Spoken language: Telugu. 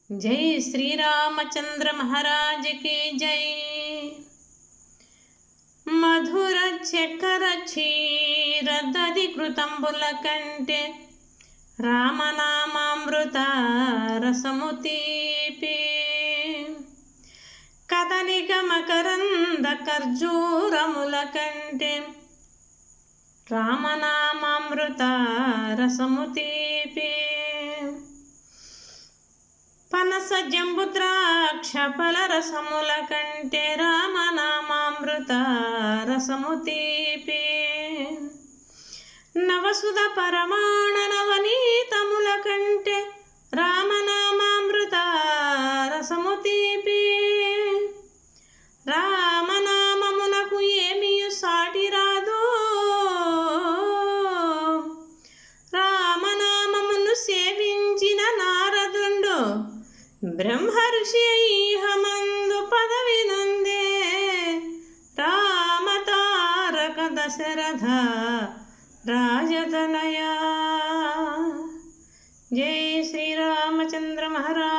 जय श्री रामचंद्र महाराज की जय। मधुर चक्कर क्षीर दधिकृतंबुल कंटे रामनामामृत रसमु तीपि कदलिक मकरंद खर्जूरमुल कंटे रामनामामृत रसमु तीपि పనస జంబు ద్రాక్ష ఫలరసముల కంటే రామనామామృత రసము తీపి నవసుధ పరమాణ నవనీతముల కంటే రామనామామృత రసము తీపి రామనామమునకు ఏమియు సాటి రాదు రామనామమును సేవించిన నారదుండు బ్రహ్మర్షి ఈహమందు పదవి నందే రామతారక దశరథ రాజతనయ। జై శ్రీరామచంద్ర మహారాజ్।